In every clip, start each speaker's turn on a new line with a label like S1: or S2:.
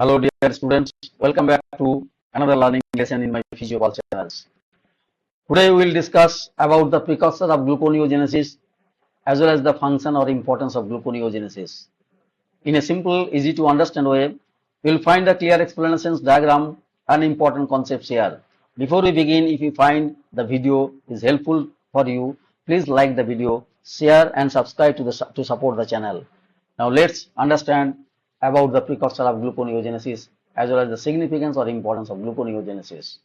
S1: Hello dear students, welcome back to another learning lesson in my Physio-Pulse channels. Today we will discuss about the precursor of gluconeogenesis as well as the function or importance of gluconeogenesis. In a simple, easy to understand way, you will find the clear explanations, diagram and important concepts here. Before we begin, if you find the video is helpful for you, please like the video, share and subscribe to support the channel. Now let's understand about the precursor of gluconeogenesis as well as the significance or importance of gluconeogenesis.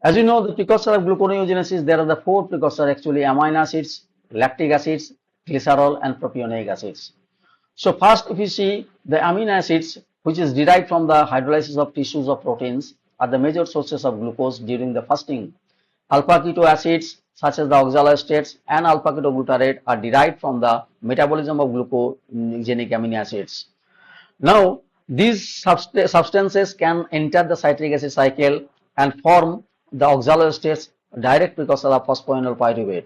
S1: As you know, the precursor of gluconeogenesis, there are the four precursors actually: amino acids, lactic acids, glycerol and propionic acids. So first, if you see the amino acids, which is derived from the hydrolysis of tissues of proteins, are the major sources of glucose during the fasting. Alpha keto acids such as the oxaloacetate and alpha ketoglutarate are derived from the metabolism of glucogenic amino acids. Now, these substances can enter the citric acid cycle and form the oxaloacetate, direct precursor of phosphoenol pyruvate.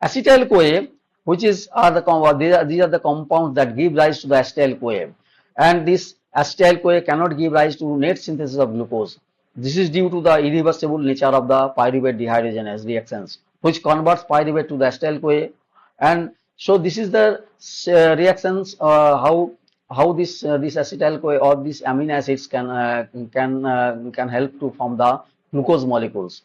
S1: Acetyl-CoA, which is these are the compounds that give rise to the acetyl-CoA, and this acetyl-CoA cannot give rise to net synthesis of glucose. This is due to the irreversible nature of the pyruvate dehydrogenase reactions, which converts pyruvate to the acetyl-CoA, and so this is the reactions how this acetyl-CoA or these amino acids can help to form the glucose molecules.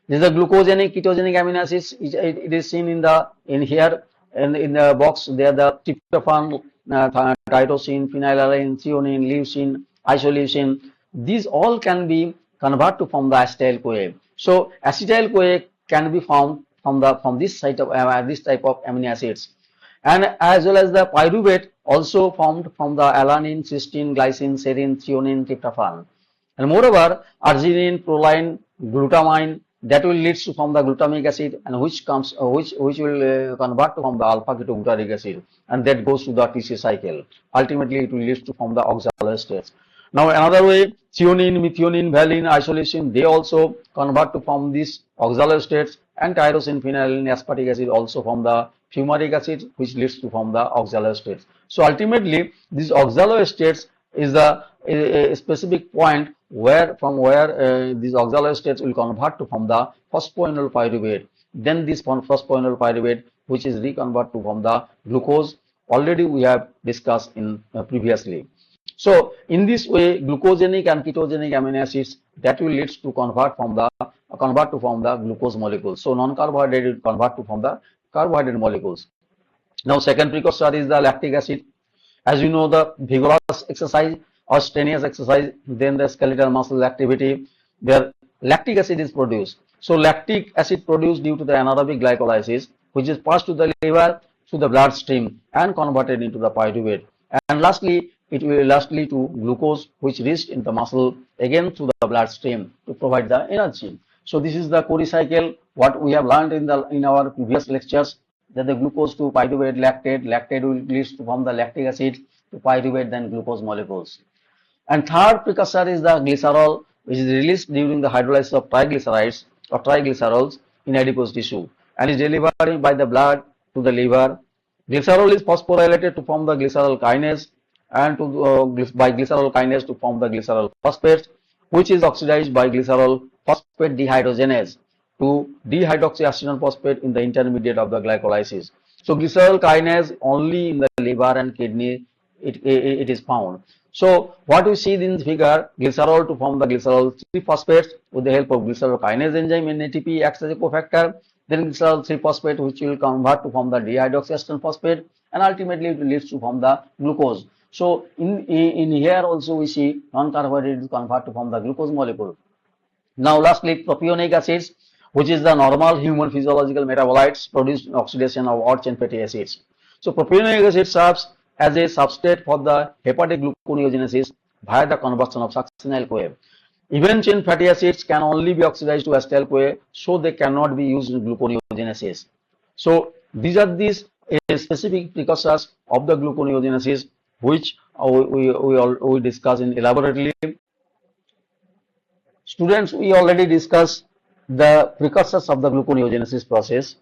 S1: This is the glucogenic ketogenic amino acids. It is seen in here in the box. They are the tryptophan, tyrosine, phenylalanine, threonine, leucine, isoleucine. These all can be converted to form the acetyl-CoA. So acetyl-CoA can be found from this type of amino acids, and as well as the pyruvate also formed from the alanine, cysteine, glycine, serine, threonine, tryptophan. And moreover, arginine, proline, glutamine, that will lead to form the glutamic acid, and which will convert to form the alpha ketoglutarate acid, and that goes to the TC cycle. Ultimately, it will lead to form the oxaloacetate. Now, another way, threonine, methionine, valine, isoleucine, they also convert to form this oxaloacetate, and tyrosine, phenylalanine, aspartic acid also form the fumaric acid, which leads to form the oxaloacetate. So ultimately, this oxaloacetate is a specific point from where these oxaloacetate will convert to form the phosphoenol pyruvate. Then this phosphoenol pyruvate, which is reconvert to form the glucose, already we have discussed in previously. So in this way, glucogenic and ketogenic amino acids that will lead to convert to form the glucose molecules. So non-carbohydrate will convert to form the carbohydrate molecules. Now, second precursor is the lactic acid. As you know, the vigorous exercise or strenuous exercise, then the skeletal muscle activity, where lactic acid is produced. So lactic acid produced due to the anaerobic glycolysis, which is passed to the liver, to the bloodstream and converted into the pyruvate. And lastly, it will lead to glucose, which reached in the muscle again through the bloodstream to provide the energy. So this is the Cori cycle, what we have learned in our previous lectures, that the glucose to pyruvate, lactate will lead to form the lactic acid to pyruvate, then glucose molecules. And third precursor is the glycerol, which is released during the hydrolysis of triglycerides or triglycerols in adipose tissue and is delivered by the blood to the liver. Glycerol is phosphorylated to form the glycerol kinase, and by glycerol kinase to form the glycerol phosphate, which is oxidized by glycerol phosphate dehydrogenase to dihydroxyacetone phosphate in the intermediate of the glycolysis. So glycerol kinase only in the liver and kidney it is found. So what we see in this figure, glycerol to form the glycerol 3-phosphate with the help of glycerol kinase enzyme in ATP acts as a cofactor. Then glycerol 3-phosphate, which will convert to form the dihydroxyacetone phosphate, and ultimately it will lead to form the glucose. So in here also we see non-carbohydrate convert to form the glucose molecule. Now lastly, propionic acids, which is the normal human physiological metabolites produced in oxidation of odd chain fatty acids. So propionic acid serves as a substrate for the hepatic gluconeogenesis via the conversion of succinyl-CoA. Even chain fatty acids can only be oxidized to acetyl-CoA, so they cannot be used in gluconeogenesis. So these are these specific precursors of the gluconeogenesis, which we discuss in elaborately. Students, we already discussed the precursors of the gluconeogenesis process.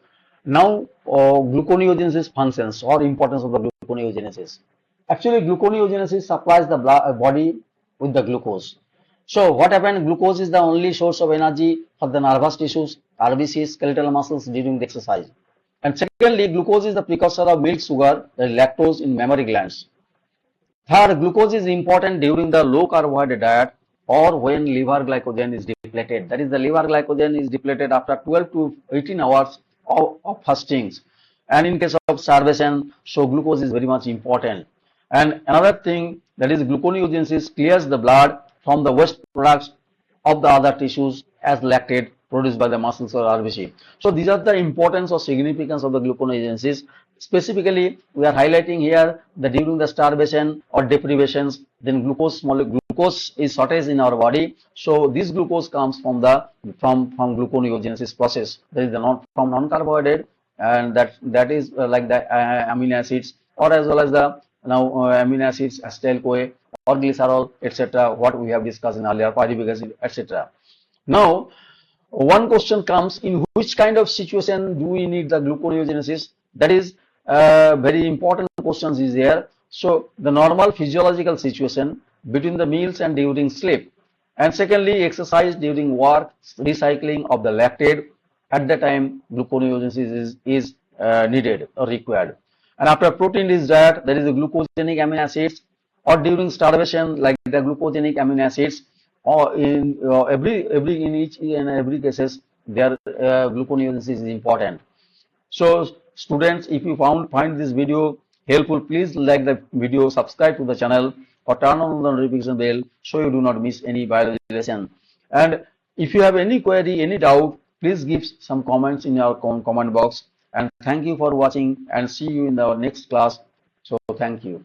S1: Now, gluconeogenesis functions or importance of the gluconeogenesis. Actually, gluconeogenesis supplies the body with the glucose. So what happened? Glucose is the only source of energy for the nervous tissues, RBCs, skeletal muscles during the exercise. And secondly, glucose is the precursor of milk sugar, the lactose in mammary glands. Third, glucose is important during the low carbohydrate diet or when liver glycogen is depleted. That is, the liver glycogen is depleted after 12 to 18 hours of fastings. And in case of starvation, so glucose is very much important. And another thing, that is gluconeogenesis clears the blood from the waste products of the other tissues as lactate produced by the muscles or RBC. So these are the importance or significance of the gluconeogenesis. Specifically, we are highlighting here that during the starvation or deprivations, then glucose is shortage in our body. So this glucose comes from the gluconeogenesis process. That is from non-carbohydrate, and that is like the amino acids, or as well as the amino acids, acetyl-CoA or glycerol, etc. What we have discussed in earlier, pyruvic acid, etc. Now, one question comes: in which kind of situation do we need the gluconeogenesis? That is very important questions is here. So the normal physiological situation between the meals and during sleep, and secondly, exercise during work, recycling of the lactate. At the time, gluconeogenesis is needed or required. And after protein rich diet, there is a glucogenic amino acids, or during starvation, like the glucogenic amino acids, or in in each and every cases, their gluconeogenesis is important. So students, if you find this video helpful, please like the video, subscribe to the channel, or turn on the notification bell so you do not miss any biology lesson. And if you have any query, any doubt, please give some comments in our comment box. And thank you for watching, and see you in the next class. So thank you.